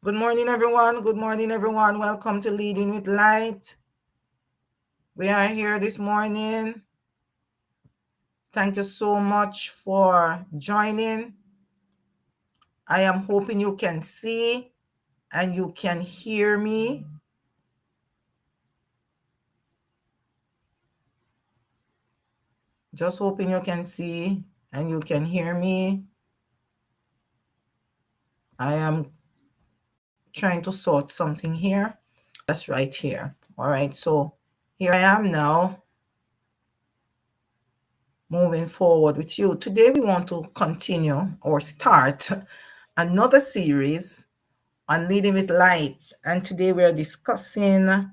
Good morning, everyone. Good morning, everyone. Welcome to Leading with Light. We are here this morning. Thank you so much for joining. I am hoping you can see and you can hear me. Just hoping you can see and you can hear me. I am trying to sort something here. That's right here. All right, so here I am now, moving forward with you. Today we want to continue or start another series on Leading with Light. And today we are discussing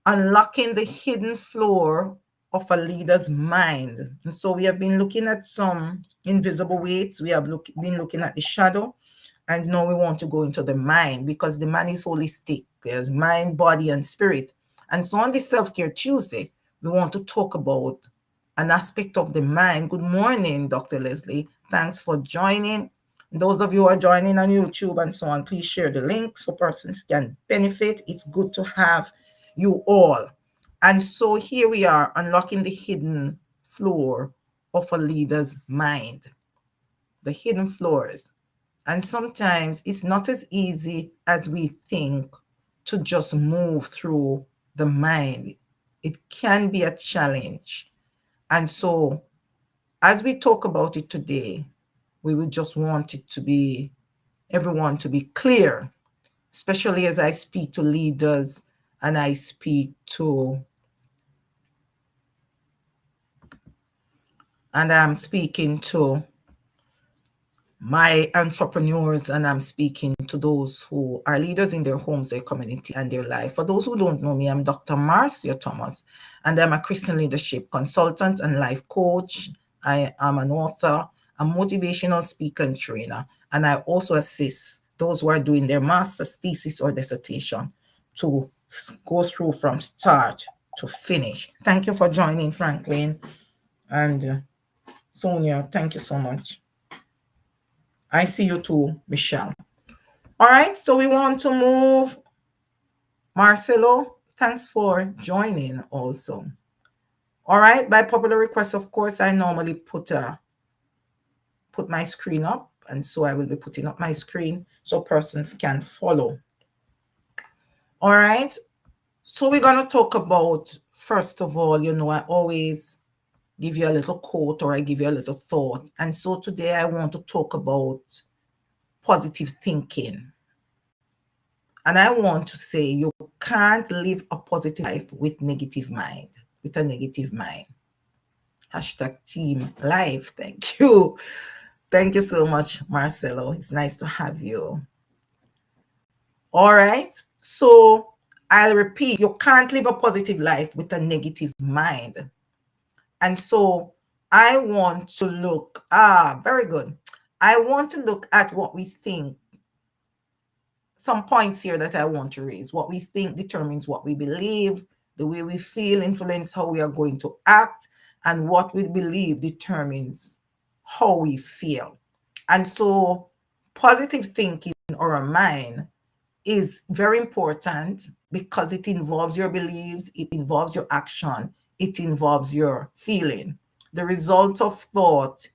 unlocking the hidden floor of a leader's mind. And so we have been looking at some invisible weights. We have been looking at the shadow. And now we want to go into the mind, because the mind is holistic. There's mind, body, and spirit. And so on this Self-Care Tuesday, we want to talk about an aspect of the mind. Good morning, Dr. Leslie. Thanks for joining. Those of you who are joining on YouTube and so on, please share the link so persons can benefit. It's good to have you all. And so here we are, unlocking the hidden floor of a leader's mind. The hidden floors. And sometimes it's not as easy as we think to just move through the mind. It can be a challenge. And so as we talk about it today, we would just want it to be, everyone to be clear, especially as I speak to leaders and I'm speaking to my entrepreneurs, and I'm speaking to those who are leaders in their homes, their community, and their life. For those who don't know me, I'm Dr. Marcia Thomas, and I'm a Christian leadership consultant and life coach. I am an author, a motivational speaker and trainer, and I also assist those who are doing their master's thesis or dissertation to go through from start to finish. Thank you for joining, Franklin and Sonia. Thank you so much. I see you too, Michelle. All right, so we want to move. Marcelo, thanks for joining also. All right, by popular request, of course, I normally put my screen up, and so I will be putting up my screen so persons can follow. All right, so we're going to talk about, first of all, I always give you a little quote or I give you a little thought. And so today I want to talk about positive thinking. And I want to say you can't live a positive life with a negative mind. Hashtag team life. Thank you. Thank you so much, Marcelo. It's nice to have you. All right. So I'll repeat, you can't live a positive life with a negative mind. And so I want to look, very good. I want to look at what we think. Some points here that I want to raise. What we think determines what we believe. The way we feel influences how we are going to act. And what we believe determines how we feel. And so positive thinking or a mind is very important because it involves your beliefs, it involves your action, it involves your feeling. The result of thought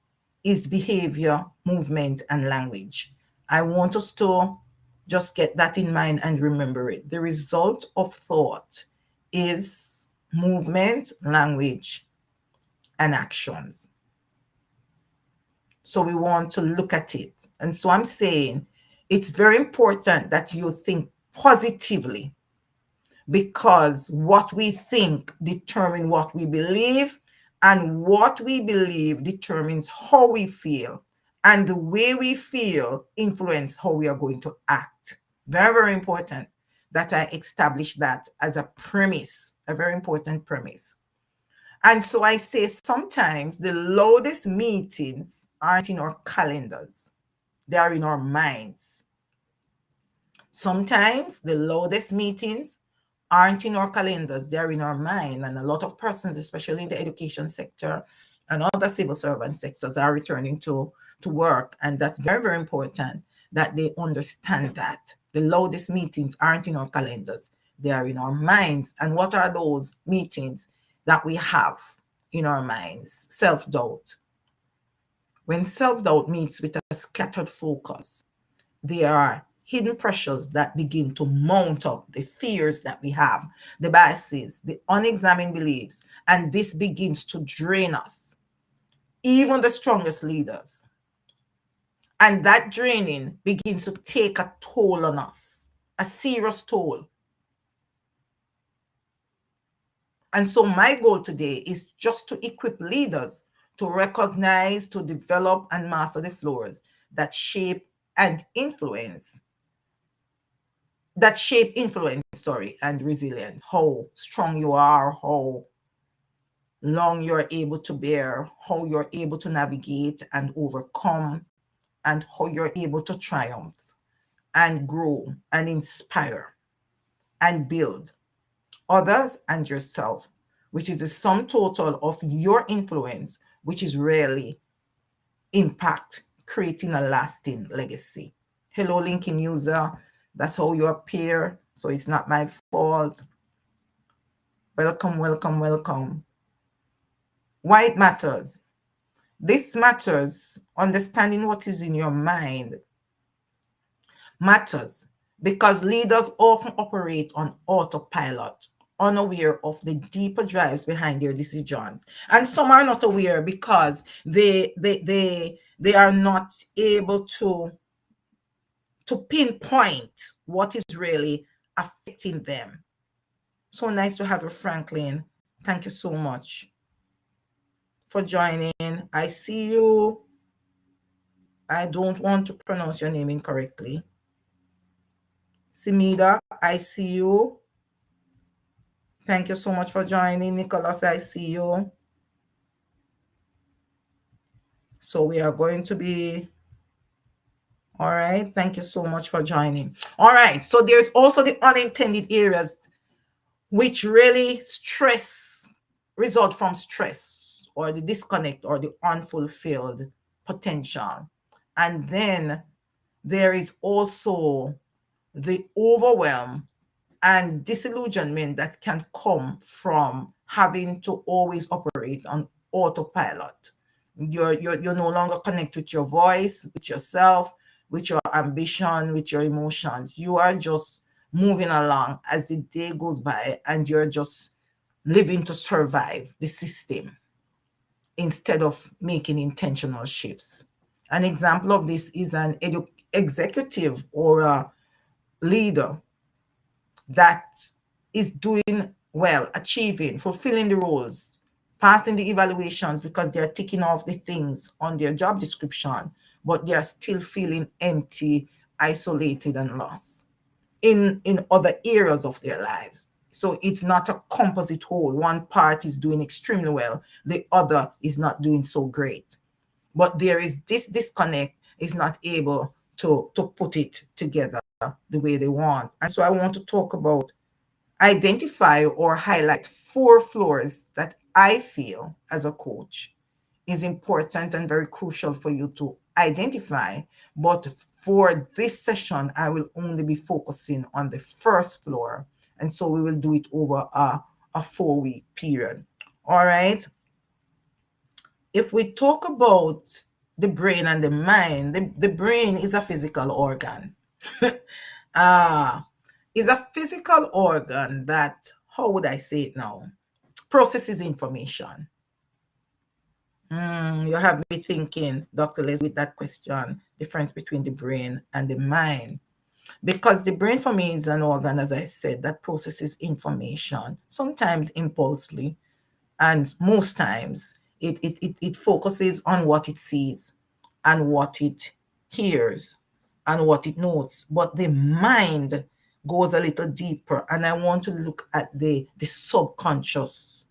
is behavior, movement, and language. I want us to just get that in mind and remember it. The result of thought is movement, language, and actions. So we want to look at it. And so I'm saying it's very important that you think positively, because what we think determines what we believe, and what we believe determines how we feel, and the way we feel influences how we are going to act. Very, very important that I establish that as a premise, a very important premise. And so I say sometimes the loudest meetings aren't in our calendars, they are in our minds. Sometimes the loudest meetings aren't in our calendars, they're in our mind. And a lot of persons, especially in the education sector and other civil servant sectors, are returning to work. And that's very, very important that they understand that the loudest meetings aren't in our calendars, they are in our minds. And what are those meetings that we have in our minds? Self-doubt. When self-doubt meets with a scattered focus, there are hidden pressures that begin to mount up, the fears that we have, the biases, the unexamined beliefs, and this begins to drain us, even the strongest leaders. And that draining begins to take a toll on us, a serious toll. And so my goal today is just to equip leaders to recognize, to develop and master the floors that shape influence, and resilience. How strong you are, how long you're able to bear, how you're able to navigate and overcome, and how you're able to triumph and grow and inspire and build others and yourself, which is the sum total of your influence, which is really impact, creating a lasting legacy. Hello, LinkedIn user. That's how you appear. So it's not my fault. Welcome, welcome, welcome. Why it matters. This matters. Understanding what is in your mind matters because leaders often operate on autopilot, unaware of the deeper drives behind their decisions. And some are not aware because they are not able to pinpoint what is really affecting them. So nice to have you, Franklin. Thank you so much for joining. I see you. I don't want to pronounce your name incorrectly. Simida, I see you. Thank you so much for joining. Nicholas, I see you. So we are going to be, all right. Thank you so much for joining. All right. So there's also the unintended areas which really result from stress or the disconnect or the unfulfilled potential. And then there is also the overwhelm and disillusionment that can come from having to always operate on autopilot. You're no longer connected with your voice, with yourself, with your ambition, with your emotions. You are just moving along as the day goes by and you're just living to survive the system instead of making intentional shifts. An example of this is an executive or a leader that is doing well, achieving, fulfilling the roles, passing the evaluations because they're ticking off the things on their job description, but they're still feeling empty, isolated, and lost in other areas of their lives. So it's not a composite whole. One part is doing extremely well, the other is not doing so great. But there is this disconnect, is not able to put it together the way they want. And so I want to talk about, identify or highlight 4 floors that I feel as a coach is important and very crucial for you to identify. But for this session, I will only be focusing on the first floor. And so we will do it over a 4-week period. All right. If we talk about the brain and the mind, the brain is a physical organ. Is a physical organ that, how would I say it now, processes information. You have me thinking, Dr. Les, with that question, difference between the brain and the mind. Because the brain for me is an organ, as I said, that processes information, sometimes impulsively, and most times it focuses on what it sees and what it hears and what it notes. But the mind goes a little deeper, and I want to look at the subconscious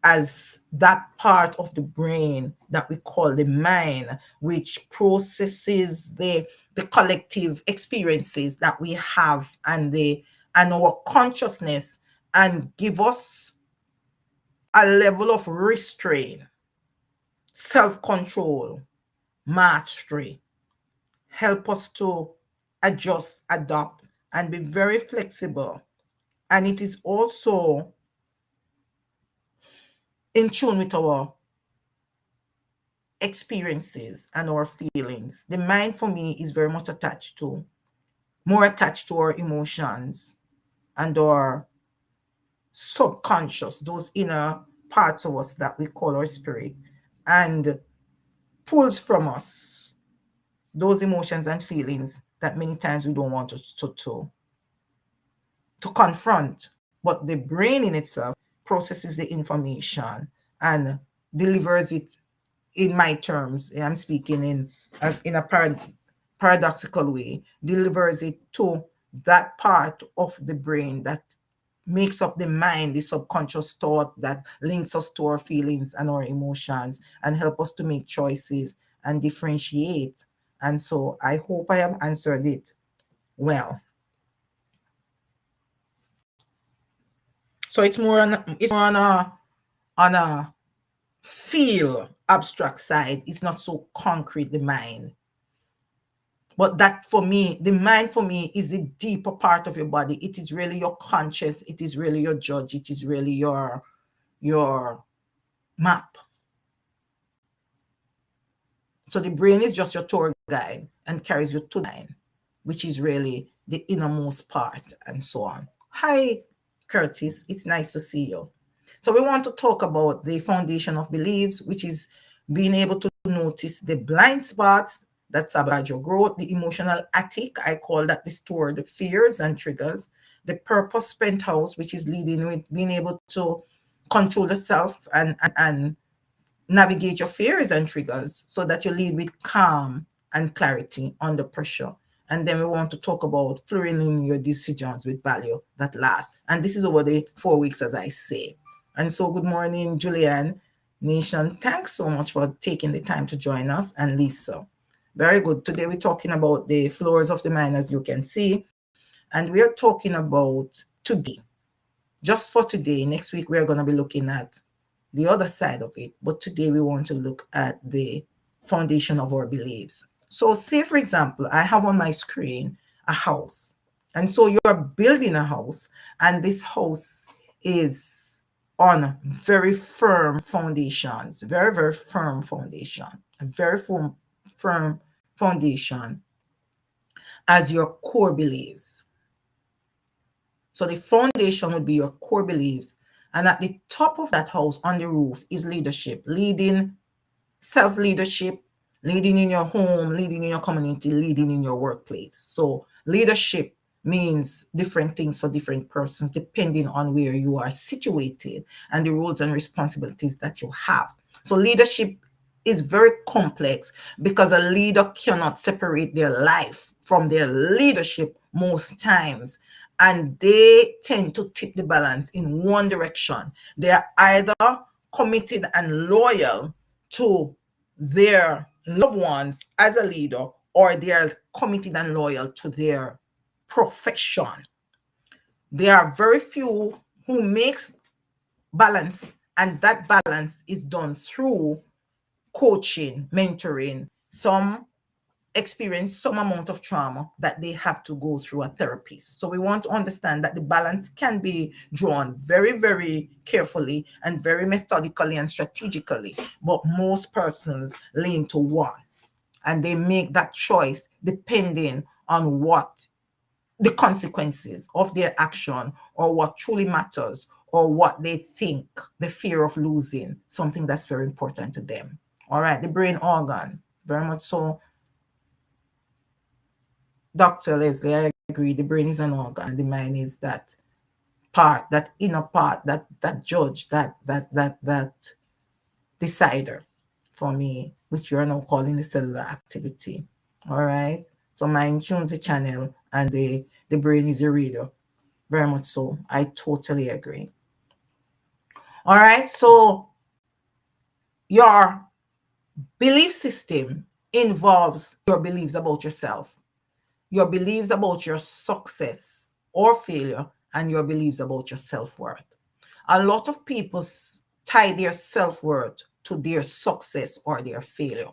as that part of the brain that we call the mind, which processes the collective experiences that we have and our consciousness, and give us a level of restraint, self-control, mastery, help us to adjust, adapt, and be very flexible. And it is also in tune with our experiences and our feelings. The mind for me is very much more attached to our emotions and our subconscious, those inner parts of us that we call our spirit, and pulls from us those emotions and feelings that many times we don't want to confront. But the brain in itself processes the information and delivers it, in my terms, I'm speaking in a paradoxical way, delivers it to that part of the brain that makes up the mind, the subconscious thought that links us to our feelings and our emotions and help us to make choices and differentiate. And so I hope I have answered it well. So it's more on a feel abstract side. It's not so concrete, the mind. But that for me, the mind for me is the deeper part of your body. It is really your conscious, it is really your judge, it is really your map. So the brain is just your tour guide and carries you to the mind, which is really the innermost part, and so on. Hi, Curtis. It's nice to see you. So we want to talk about the foundation of beliefs, which is being able to notice the blind spots that sabotage your growth, the emotional attic, I call that the stored fears and triggers, the purpose spent house, which is leading with being able to control the self and navigate your fears and triggers so that you lead with calm and clarity under pressure. And then we want to talk about flowing in your decisions with value that lasts. And this is over the 4 weeks, as I say. And so, good morning, Julianne Nation. Thanks so much for taking the time to join us. And Lisa. Very good. Today, we're talking about the floors of the mind, as you can see. And we are talking about today. Just for today. Next week, we're going to be looking at the other side of it. But today we want to look at the foundation of our beliefs. So say, for example, I have on my screen a house. And so you're building a house, and this house is on very firm foundations, very, very firm foundation, a very firm foundation as your core beliefs. So the foundation would be your core beliefs. And at the top of that house on the roof is leadership, leading, self-leadership, leading in your home, leading in your community, leading in your workplace. So leadership means different things for different persons depending on where you are situated and the roles and responsibilities that you have. So leadership is very complex because a leader cannot separate their life from their leadership most times. And they tend to tip the balance in one direction. They are either committed and loyal to their loved ones as a leader, or they are committed and loyal to their profession. There are very few who makes balance, and that balance is done through coaching, mentoring. Some experience some amount of trauma that they have to go through a therapist. So we want to understand that the balance can be drawn very, very carefully and very methodically and strategically, but most persons lean to one, and they make that choice depending on what the consequences of their action, or what truly matters, or what they think, the fear of losing something that's very important to them. All right, the brain organ, very much so. Dr. Leslie, I agree. The brain is an organ. The mind is that part, that inner part, that judge, that decider for me, which you are now calling the cellular activity. All right. So mind tunes the channel, and the brain is a reader. Very much so. I totally agree. All right. So your belief system involves your beliefs about yourself, your beliefs about your success or failure, and your beliefs about your self-worth. A lot of people tie their self-worth to their success or their failure.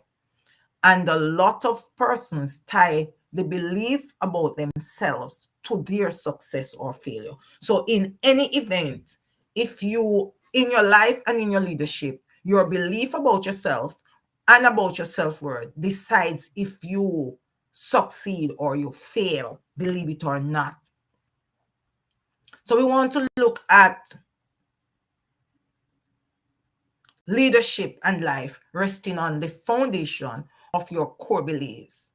And a lot of persons tie the belief about themselves to their success or failure. So in any event, if you, in your life and in your leadership, your belief about yourself and about your self-worth decides if you succeed or you fail, believe it or not. So we want to look at leadership and life resting on the foundation of your core beliefs.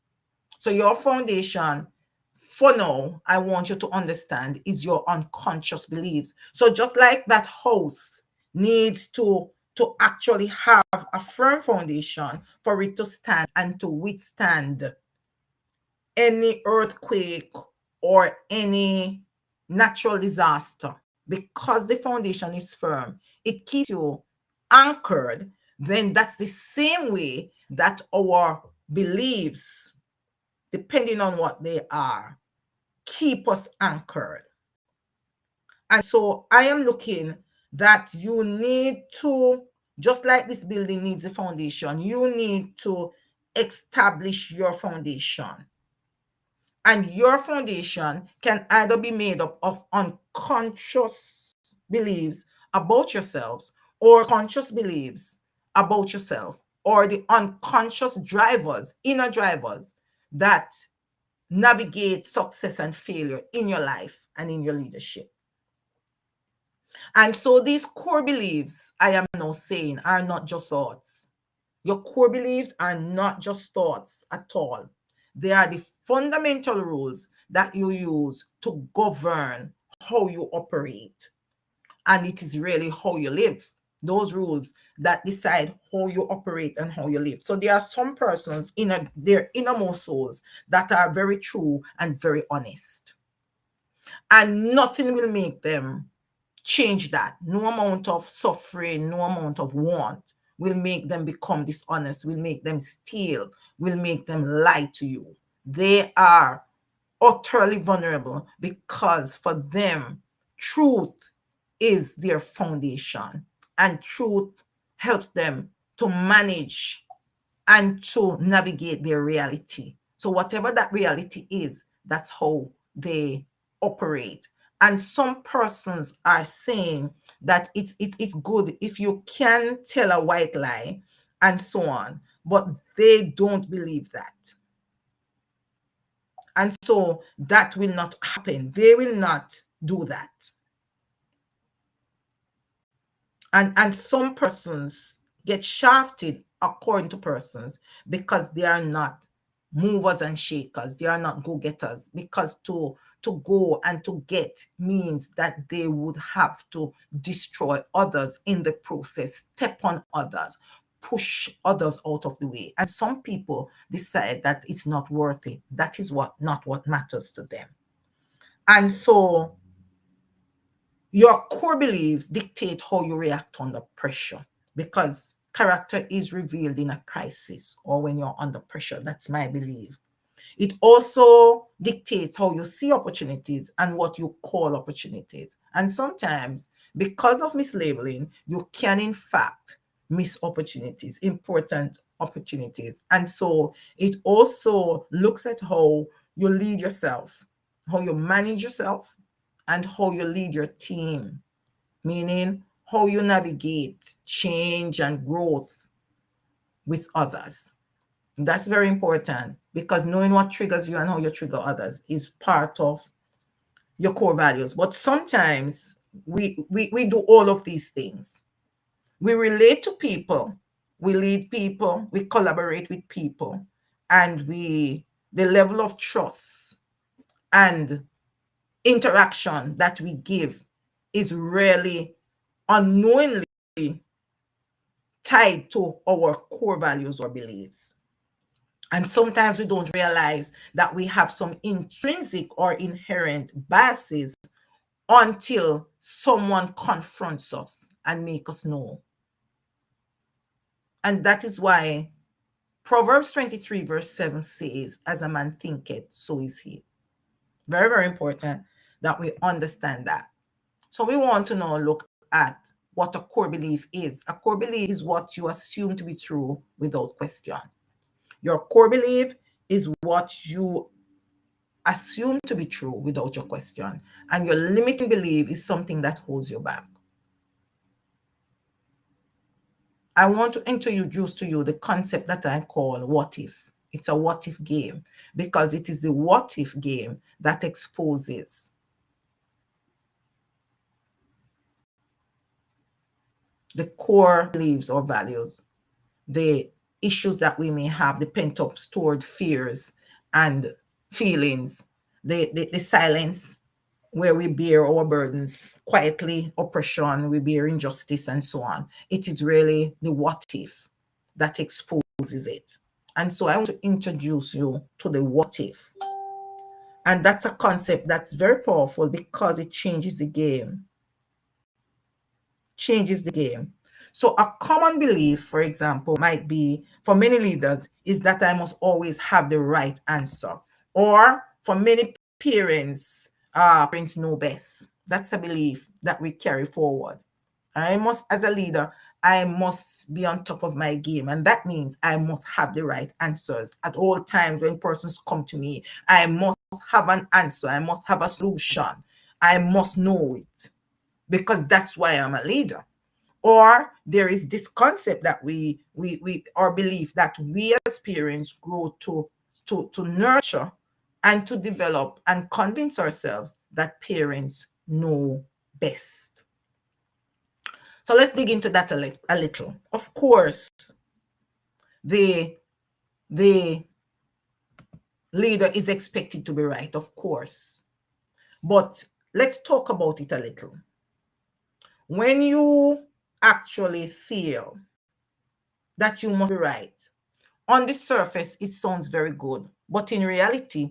So your foundation, for now, I want you to understand, is your unconscious beliefs. So just like that house needs to actually have a firm foundation for it to stand and to withstand any earthquake or any natural disaster, because the foundation is firm, it keeps you anchored. Then that's the same way that our beliefs, depending on what they are, keep us anchored. And so I am looking that you need to, just like this building needs a foundation, you need to establish your foundation. And your foundation can either be made up of unconscious beliefs about yourselves or conscious beliefs about yourself, or the unconscious drivers, inner drivers that navigate success and failure in your life and in your leadership. And so these core beliefs, I am now saying, are not just thoughts. Your core beliefs are not just thoughts at all. They are the fundamental rules that you use to govern how you operate. And it is really how you live. Those rules that decide how you operate and how you live. So there are some persons in their innermost souls that are very true and very honest. And nothing will make them change that. No amount of suffering, no amount of want will make them become dishonest, will make them steal, will make them lie to you. They are utterly vulnerable because for them, truth is their foundation, and truth helps them to manage and to navigate their reality. So whatever that reality is, that's how they operate. And some persons are saying that it's good if you can tell a white lie and so on, but they don't believe that. And so that will not happen. They will not do that. And some persons get shafted according to persons because they are not movers and shakers. They are not go-getters, because to go and to get means that they would have to destroy others in the process, step on others, push others out of the way. And some people decide that it's not worth it. That is not what matters to them. And so your core beliefs dictate how you react under pressure, because character is revealed in a crisis or when you're under pressure. That's my belief. It also dictates how you see opportunities and what you call opportunities. And sometimes, because of mislabeling, you can in fact miss opportunities, important opportunities. And so it also looks at how you lead yourself, how you manage yourself, and how you lead your team, meaning how you navigate change and growth with others. That's very important, because knowing what triggers you and how you trigger others is part of your core values. But sometimes we do all of these things. We relate to people, we lead people, we collaborate with people, and the level of trust and interaction that we give is really unknowingly tied to our core values or beliefs. And sometimes we don't realize that we have some intrinsic or inherent biases until someone confronts us and make us know. And that is why Proverbs 23 verse 7 says, as a man thinketh, so is he. Very, very important that we understand that. So we want to now look at what a core belief is. A core belief is what you assume to be true without question. Your core belief is what you assume to be true without your question, and your limiting belief is something that holds you back. I want to introduce to you the concept that I call what if. It's a what if game, because it is the what if game that exposes the core beliefs or values, the issues that we may have, the pent up stored fears and feelings, the silence where we bear our burdens quietly, oppression, we bear injustice, and so on. It is really the what if that exposes it. And so I want to introduce you to the what if. And that's a concept that's very powerful because it changes the game. Changes the game. So a common belief, for example, might be for many leaders is that I must always have the right answer. Or for many parents, parents know best. That's a belief that we carry forward. I must, as a leader, I must be on top of my game. And that means I must have the right answers at all times when persons come to me. I must have an answer. I must have a solution. I must know it because that's why I'm a leader. Or there is this concept that we our belief that we as parents grow to nurture and to develop and convince ourselves that parents know best. So let's dig into that a little. Of course, the the leader is expected to be right, of course. But let's talk about it a little. When you actually feel that you must be right, on the surface, it sounds very good. But in reality,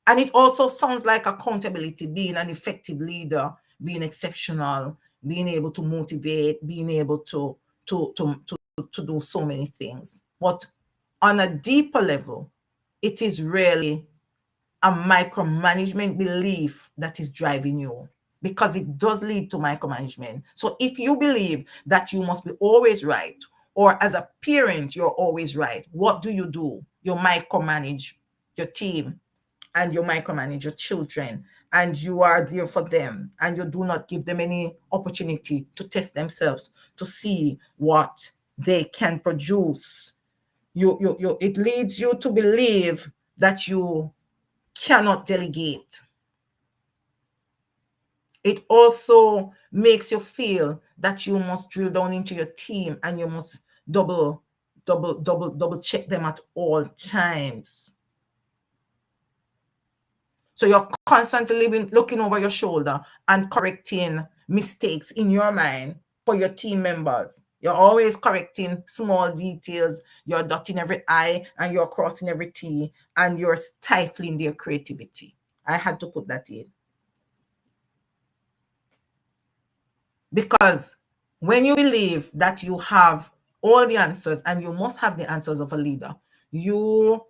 and it also sounds like accountability, being an effective leader, being exceptional, being able to motivate, being able to do so many things. But on a deeper level, it is really a micromanagement belief that is driving you, because it does lead to micromanagement. So if you believe that you must be always right, or as a parent, you're always right, what do? You micromanage your team and you micromanage your children, and you are there for them, and you do not give them any opportunity to test themselves to see what they can produce. It leads you to believe that you cannot delegate. It also makes you feel that you must drill down into your team and you must double check them at all times. So you're constantly looking over your shoulder and correcting mistakes in your mind for your team members. You're always correcting small details. You're dotting every I and you're crossing every T, and you're stifling their creativity. I had to put that in. Because when you believe that you have all the answers, and you must have the answers of a leader, you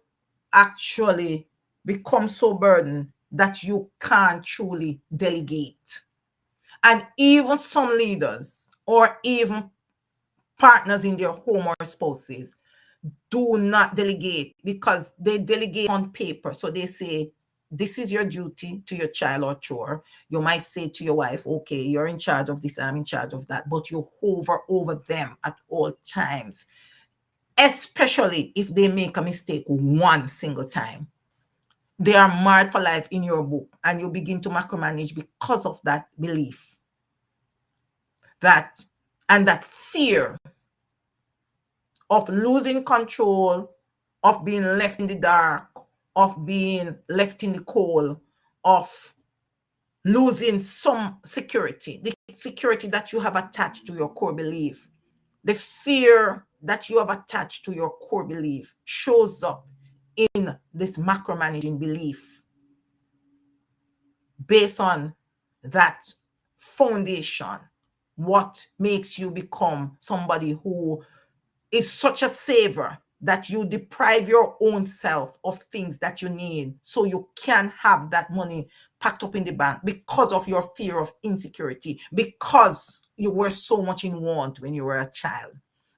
actually become so burdened that you can't truly delegate. And even some leaders, or even partners in their home or spouses, do not delegate because they delegate on paper. So they say, this is your duty to your child or chore. You might say to your wife, okay, you're in charge of this, I'm in charge of that, but you hover over them at all times, especially if they make a mistake one single time. They are marred for life in your book, and you begin to micromanage because of that belief, that fear of losing control, of being left in the dark, of being left in the cold, of losing some security, the security that you have attached to your core belief. The fear that you have attached to your core belief shows up in this macromanaging belief based on that foundation. What makes you become somebody who is such a saver that you deprive your own self of things that you need so you can have that money packed up in the bank, because of your fear of insecurity, because you were so much in want when you were a child.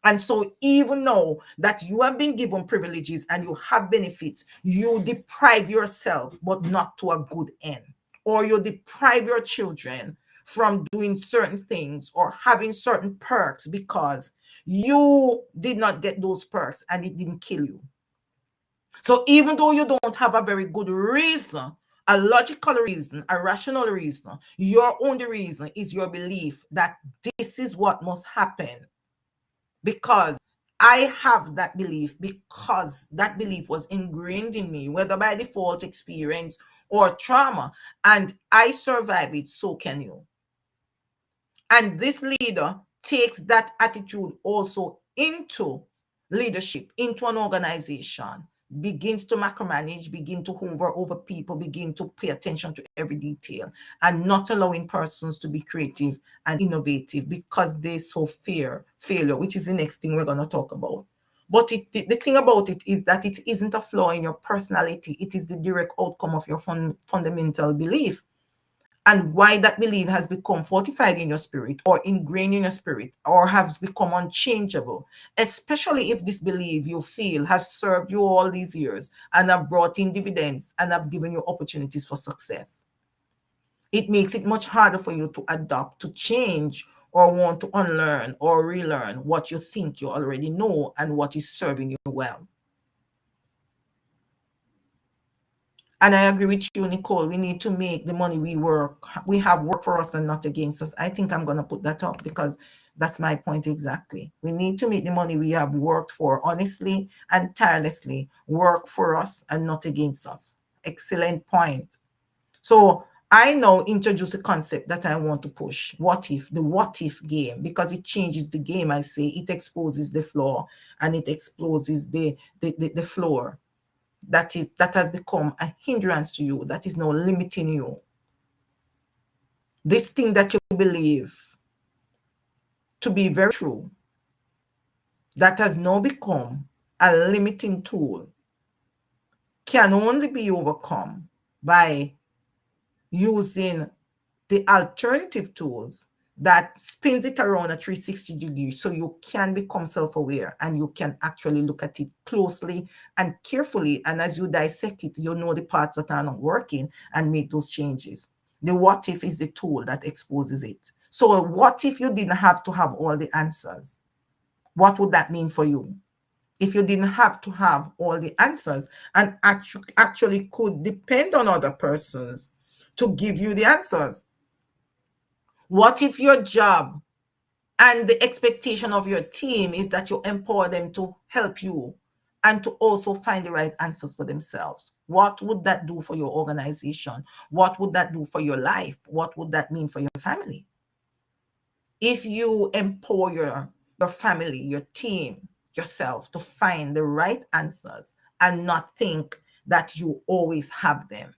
And so even though that you have been given privileges and you have benefits, you deprive yourself, but not to a good end. Or you deprive your children from doing certain things or having certain perks because you did not get those perks and it didn't kill you. So even though you don't have a very good reason, a logical reason, a rational reason, your only reason is your belief that this is what must happen because I have that belief, because that belief was ingrained in me, whether by default experience or trauma, and I survive it, so can you. And this leader takes that attitude also into leadership, into an organization, begins to macromanage, begin to hover over people, begin to pay attention to every detail, and not allowing persons to be creative and innovative because they so fear failure, which is the next thing we're going to talk about. But the thing about it is that it isn't a flaw in your personality. It is the direct outcome of your fundamental belief. And why that belief has become fortified in your spirit or ingrained in your spirit or has become unchangeable, especially if this belief you feel has served you all these years and have brought in dividends and have given you opportunities for success. It makes it much harder for you to adapt, to change, or want to unlearn or relearn what you think you already know and what is serving you well. And I agree with you, Nicole. We need to make the money we have work for us and not against us. I think I'm going to put that up because that's my point exactly. We need to make the money we have worked for honestly and tirelessly work for us and not against us. Excellent point. So I now introduce a concept that I want to push. What if, the what if game, because it changes the game. I say it exposes the flaw and it exposes the floor that has become a hindrance to you, that is now limiting you. This thing that you believe to be very true, that has now become a limiting tool, can only be overcome by using the alternative tools that spins it around a 360 degrees so you can become self-aware and you can actually look at it closely and carefully. And as you dissect it, you know the parts that are not working and make those changes. The what if is the tool that exposes it. So what if you didn't have to have all the answers? What would that mean for you? If you didn't have to have all the answers and actually could depend on other persons to give you the answers? What if your job and the expectation of your team is that you empower them to help you and to also find the right answers for themselves? What would that do for your organization? What would that do for your life? What would that mean for your family? If you empower your family, your team, yourself to find the right answers and not think that you always have them.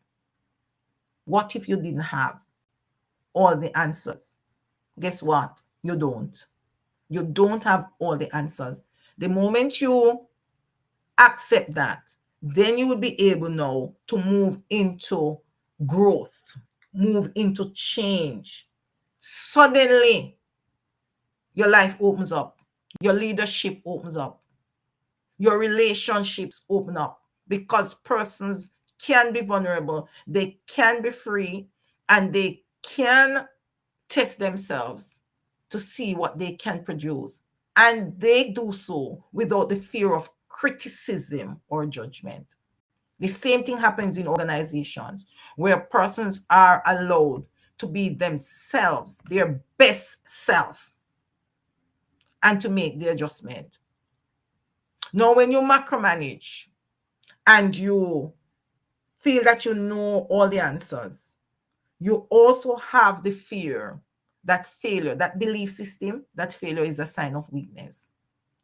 What if you didn't have all the answers? Guess what? You don't. You don't have all the answers. The moment you accept that, then you will be able now to move into growth, move into change. Suddenly, your life opens up, your leadership opens up, your relationships open up because persons can be vulnerable, they can be free, and they can test themselves to see what they can produce. And they do so without the fear of criticism or judgment. The same thing happens in organizations where persons are allowed to be themselves, their best self, and to make the adjustment. Now, when you macromanage and you feel that you know all the answers, you also have the fear that failure, that belief system, that failure is a sign of weakness.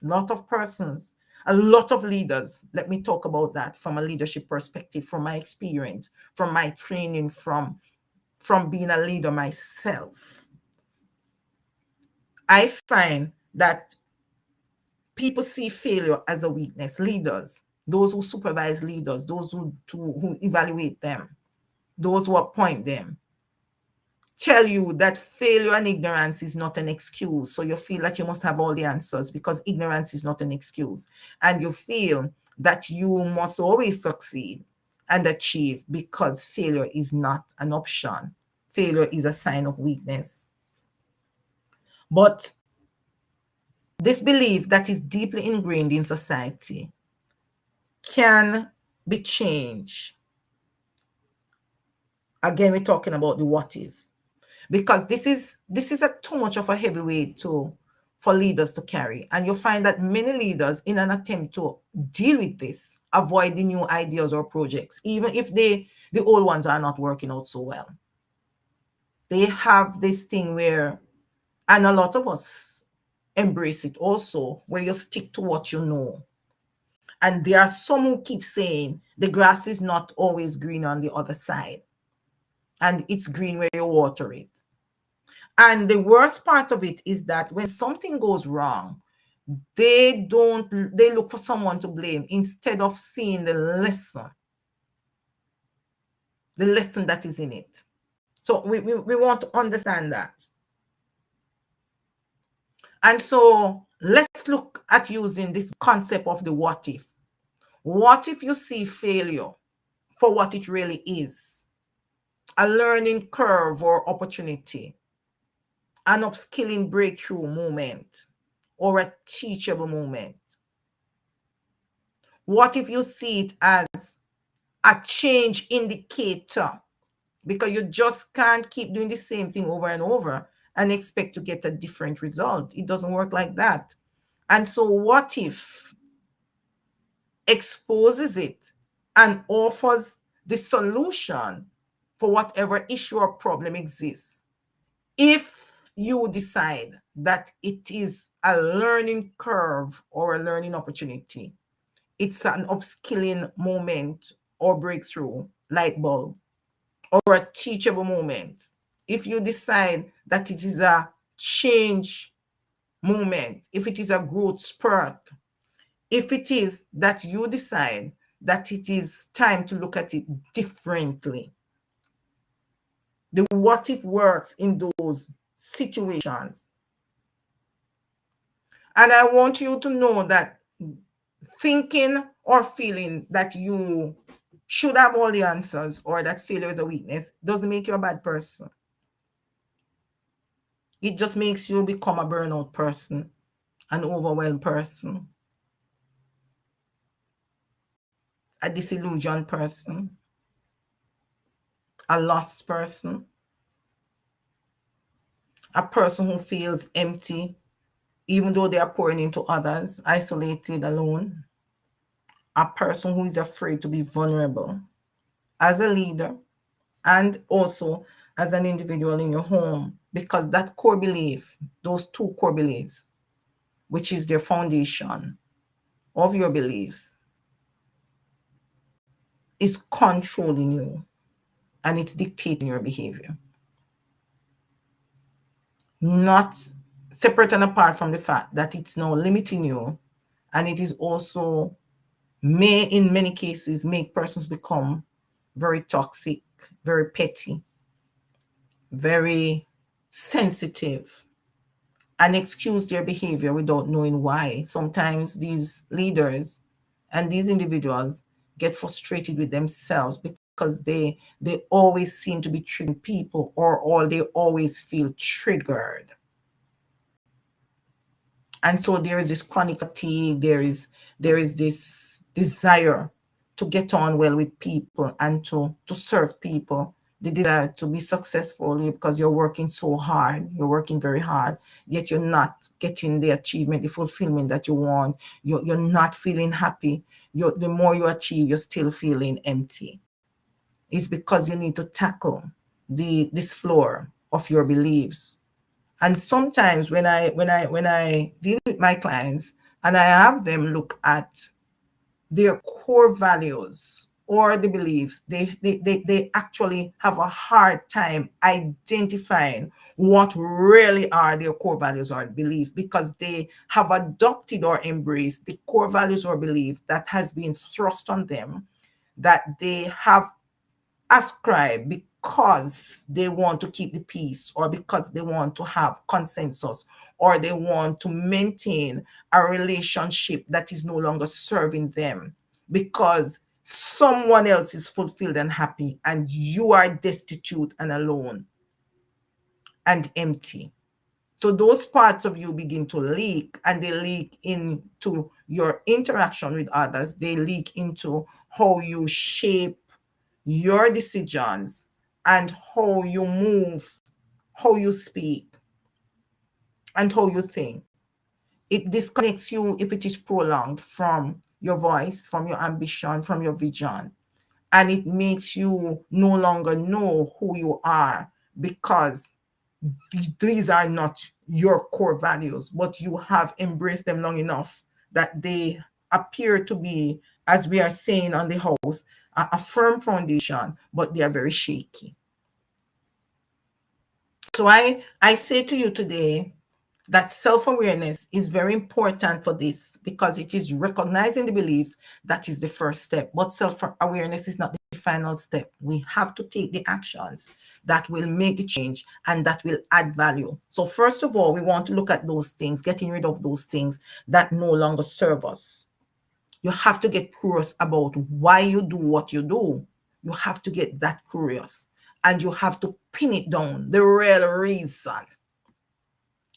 A lot of persons, a lot of leaders, let me talk about that from a leadership perspective, from my experience, from my training, from being a leader myself. I find that people see failure as a weakness. Leaders, those who supervise leaders, those who evaluate them, those who appoint them, tell you that failure and ignorance is not an excuse. So you feel like you must have all the answers because ignorance is not an excuse. And you feel that you must always succeed and achieve because failure is not an option. Failure is a sign of weakness. But this belief that is deeply ingrained in society can be changed. Again, we're talking about the what if, because this is a too much of a heavy weight for leaders to carry. And you'll find that many leaders, in an attempt to deal with this, avoid the new ideas or projects, even if the old ones are not working out so well. They have this thing where, and a lot of us embrace it also, where you stick to what you know. And there are some who keep saying the grass is not always green on the other side, and it's green where you water it. And the worst part of it is that when something goes wrong, they look for someone to blame instead of seeing the lesson that is in it. So we want to understand that. And so let's look at using this concept of the what if. What if you see failure for what it really is? A learning curve or opportunity, an upskilling breakthrough moment, or a teachable moment? What if you see it as a change indicator? Because you just can't keep doing the same thing over and over and expect to get a different result. It doesn't work like that. And so what if exposes it and offers the solution for whatever issue or problem exists, if you decide that it is a learning curve or a learning opportunity, it's an upskilling moment or breakthrough, light bulb, or a teachable moment. If you decide that it is a change moment, if it is a growth spurt, if it is that you decide that it is time to look at it differently. The what if works in those situations. And I want you to know that thinking or feeling that you should have all the answers or that failure is a weakness doesn't make you a bad person. It just makes you become a burnout person, an overwhelmed person, a disillusioned person, a lost person, a person who feels empty, even though they are pouring into others, isolated, alone, a person who is afraid to be vulnerable as a leader and also as an individual in your home, because that core belief, those two core beliefs, which is their foundation of your belief, is controlling you and it's dictating your behavior. Not separate and apart from the fact that it's now limiting you, and it is also may in many cases make persons become very toxic, very petty, very sensitive, and excuse their behavior without knowing why. Sometimes these leaders and these individuals get frustrated with themselves because they always seem to be triggering people, or they always feel triggered. And so there is this chronic fatigue, there is this desire to get on well with people and to serve people, the desire to be successful because you're working so hard, you're working very hard, yet you're not getting the achievement, the fulfillment that you want. You're not feeling happy. The more you achieve, you're still feeling empty. It's because you need to tackle this floor of your beliefs. And sometimes when I deal with my clients and I have them look at their core values or the beliefs, they actually have a hard time identifying what really are their core values or beliefs, because they have adopted or embraced the core values or belief that has been thrust on them, that they have ascribed because they want to keep the peace, or because they want to have consensus, or they want to maintain a relationship that is no longer serving them, because someone else is fulfilled and happy and you are destitute and alone and empty. So those parts of you begin to leak, and they leak into your interaction with others. They leak into how you shape your decisions and how you move, how you speak, and how you think. It disconnects you, if it is prolonged, from your voice, from your ambition, from your vision. And it makes you no longer know who you are, because these are not your core values, but you have embraced them long enough that they appear to be, as we are saying on the house, a firm foundation, but they are very shaky. So I say to you today that self-awareness is very important for this, because it is recognizing the beliefs that is the first step. But self-awareness is not the final step. We have to take the actions that will make the change and that will add value. So first of all, we want to look at those things, getting rid of those things that no longer serve us. You have to get curious about why you do what you do. You have to get that curious, and you have to pin it down, the real reason.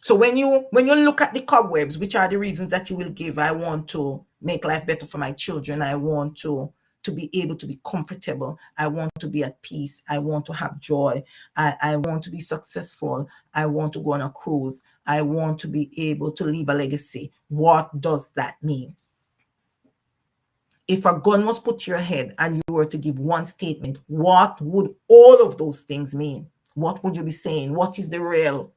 So when you look at the cobwebs, which are the reasons that you will give, I want to make life better for my children. I want to be able to be comfortable. I want to be at peace. I want to have joy. I want to be successful. I want to go on a cruise. I want to be able to leave a legacy. What does that mean? If a gun was put to your head and you were to give one statement, what would all of those things mean? What would you be saying? What is the real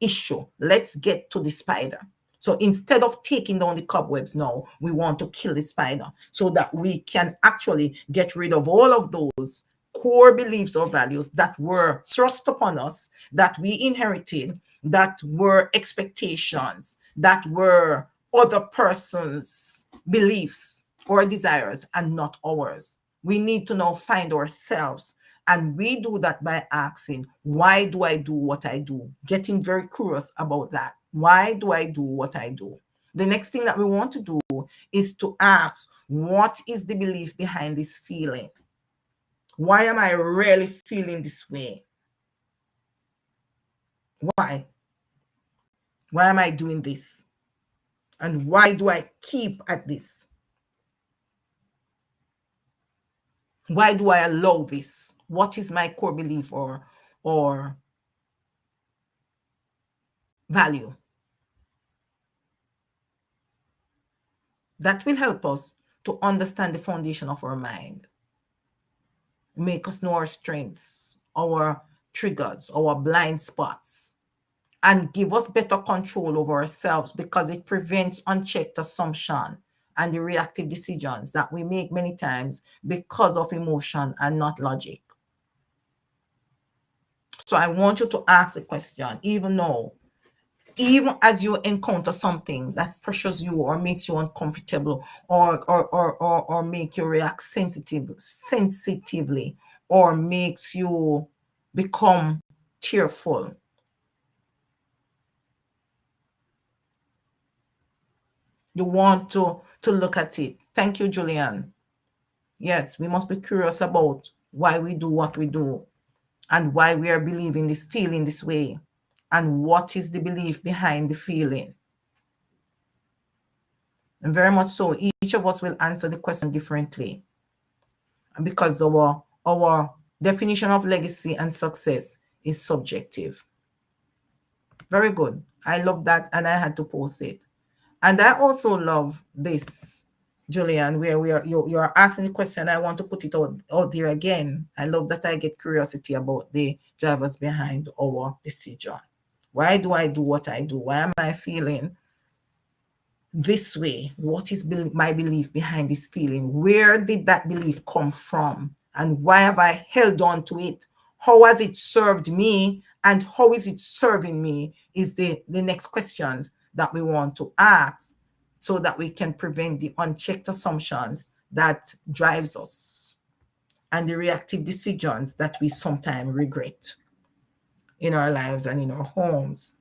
issue? Let's get to the spider. So instead of taking down the cobwebs now, we want to kill the spider, so that we can actually get rid of all of those core beliefs or values that were thrust upon us, that we inherited, that were expectations, that were other person's beliefs or desires and not ours. We need to now find ourselves. And we do that by asking, why do I do what I do? Getting very curious about that. Why do I do what I do? The next thing that we want to do is to ask, what is the belief behind this feeling? Why am I really feeling this way? Why? Why am I doing this? And why do I keep at this? Why do I allow this? What is my core belief or value? That will help us to understand the foundation of our mind, make us know our strengths, our triggers, our blind spots, and give us better control over ourselves, because it prevents unchecked assumption and the reactive decisions that we make many times because of emotion and not logic. So I want you to ask the question, even as you encounter something that pressures you or makes you uncomfortable, or make you react sensitively, or makes you become tearful. You want to look at it. Thank you, Julian. Yes, we must be curious about why we do what we do, and why we are believing this, feeling this way, and what is the belief behind the feeling. And very much so, each of us will answer the question differently, because our definition of legacy and success is subjective. Very good. I love that, and I had to post it. And I also love this, Julian, where you're asking the question. I want to put it out there again. I love that I get curiosity about the drivers behind our decision. Why do I do what I do? Why am I feeling this way? What is my belief behind this feeling? Where did that belief come from? And why have I held on to it? How has it served me? And how is it serving me? Is the next questions that we want to ask, so that we can prevent the unchecked assumptions that drives us. and the reactive decisions that we sometimes regret in our lives and in our homes.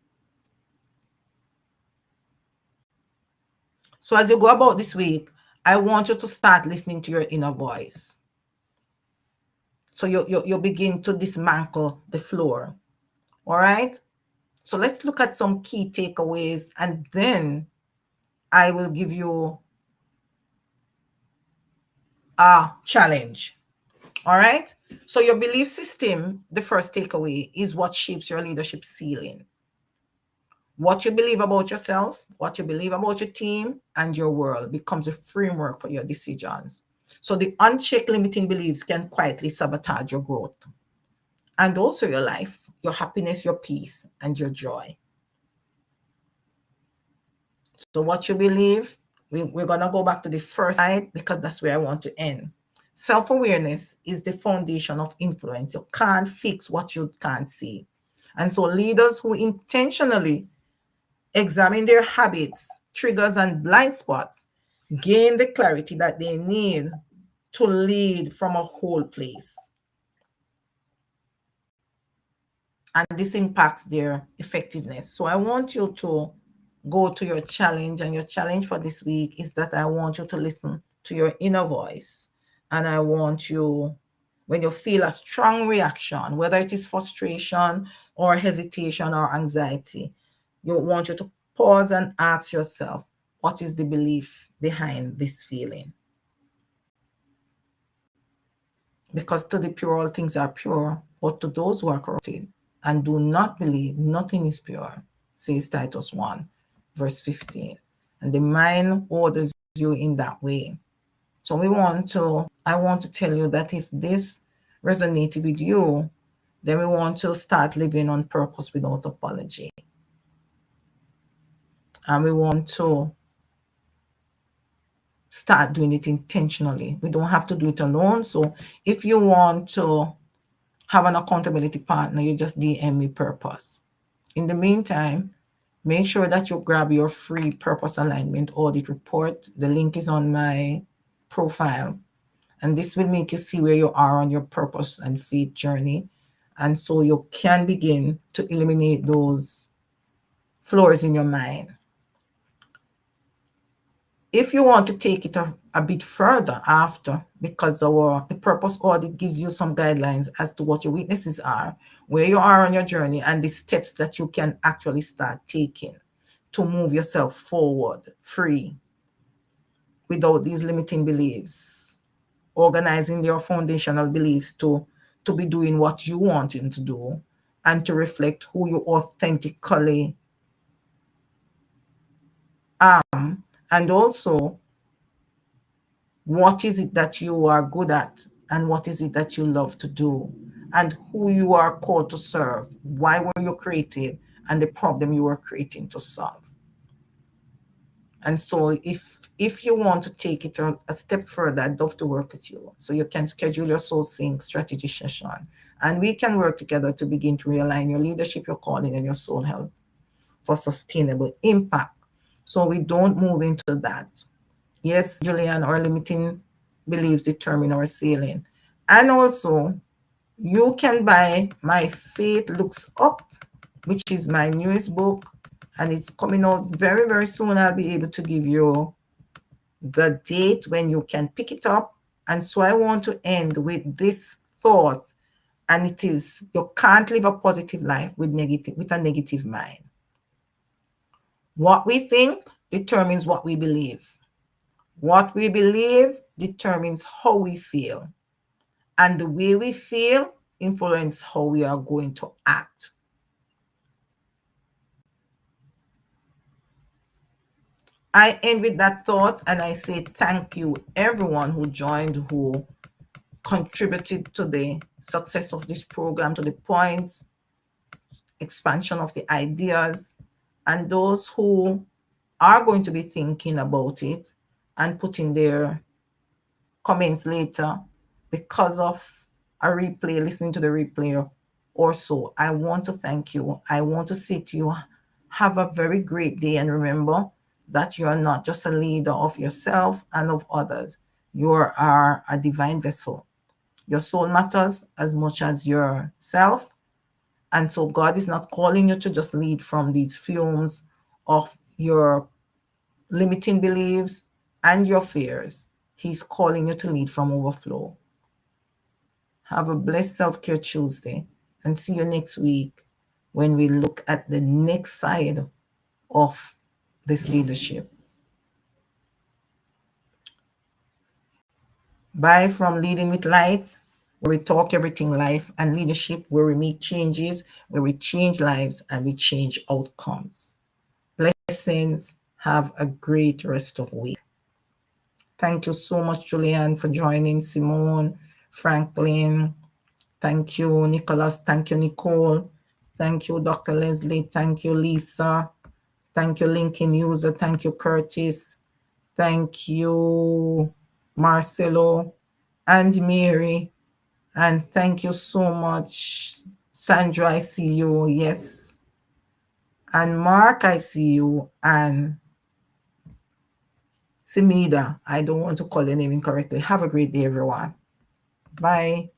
So as you go about this week, I want you to start listening to your inner voice. So you begin to dismantle the floor. All right. So let's look at some key takeaways, and then I will give you a challenge. All right. So your belief system, the first takeaway, is what shapes your leadership ceiling. What you believe about yourself, what you believe about your team and your world becomes a framework for your decisions. So the unchecked limiting beliefs can quietly sabotage your growth and also your life, your happiness, your peace, and your joy. So what you believe, we're going to go back to the first slide because that's where I want to end. Self-awareness is the foundation of influence. You can't fix what you can't see. And so leaders who intentionally examine their habits, triggers, and blind spots gain the clarity that they need to lead from a whole place. And this impacts their effectiveness. So I want you to go to your challenge, and your challenge for this week is that I want you to listen to your inner voice. And I want you, when you feel a strong reaction, whether it is frustration or hesitation or anxiety, you want you to pause and ask yourself, what is the belief behind this feeling? Because to the pure, all things are pure, but to those who are corrupted and do not believe, nothing is pure, says Titus 1, verse 15. And the mind orders you in that way. So I want to tell you that if this resonated with you, then we want to start living on purpose without apology. And we want to start doing it intentionally. We don't have to do it alone. So if you want to have an accountability partner, you just DM me purpose. In the meantime, make sure that you grab your free purpose alignment audit report. The link is on my profile. And this will make you see where you are on your purpose and faith journey. And so you can begin to eliminate those floors in your mind. If you want to take it a bit further after, because the purpose audit gives you some guidelines as to what your weaknesses are, where you are on your journey, and the steps that you can actually start taking to move yourself forward free without these limiting beliefs, organizing your foundational beliefs to be doing what you want him to do and to reflect who you authentically are, and also what is it that you are good at and what is it that you love to do and who you are called to serve, why were you created, and the problem you were creating to solve. And so if you want to take it a step further, I'd love to work with you. So you can schedule your soul sync strategy session, and we can work together to begin to realign your leadership, your calling, and your soul health for sustainable impact. So we don't move into that. Yes, Julian, our limiting beliefs determine our ceiling. And also, you can buy my Faith Looks Up, which is my newest book, and it's coming out very, very soon. I'll be able to give you the date when you can pick it up. And so I want to end with this thought, and it is, you can't live a positive life with a negative mind. What we think determines what we believe. What we believe determines how we feel. And the way we feel influences how we are going to act. I end with that thought, and I say thank you, everyone who joined, who contributed to the success of this program, to the points, expansion of the ideas, and those who are going to be thinking about it and putting their comments later because of a replay, listening to the replay or so. I want to thank you. I want to say to you, have a very great day, and remember that you are not just a leader of yourself and of others. You are a divine vessel. Your soul matters as much as yourself. And so God is not calling you to just lead from these fumes of your limiting beliefs and your fears. He's calling you to lead from overflow. Have a blessed Self-Care Tuesday and see you next week when we look at the next side of this leadership. Bye from Leading with Light, where we talk everything life and leadership, where we make changes, where we change lives and we change outcomes. Blessings. Have a great rest of week. Thank you so much, Julianne, for joining. Simone, Franklin. Thank you, Nicholas. Thank you, Nicole. Thank you, Dr. Leslie. Thank you, Lisa. Thank you, Lincoln User. Thank you, Curtis. Thank you, Marcelo and Mary. And thank you so much, Sandra. I see you. Yes. And Mark, I see you. And Simida, I don't want to call your name incorrectly. Have a great day, everyone. Bye.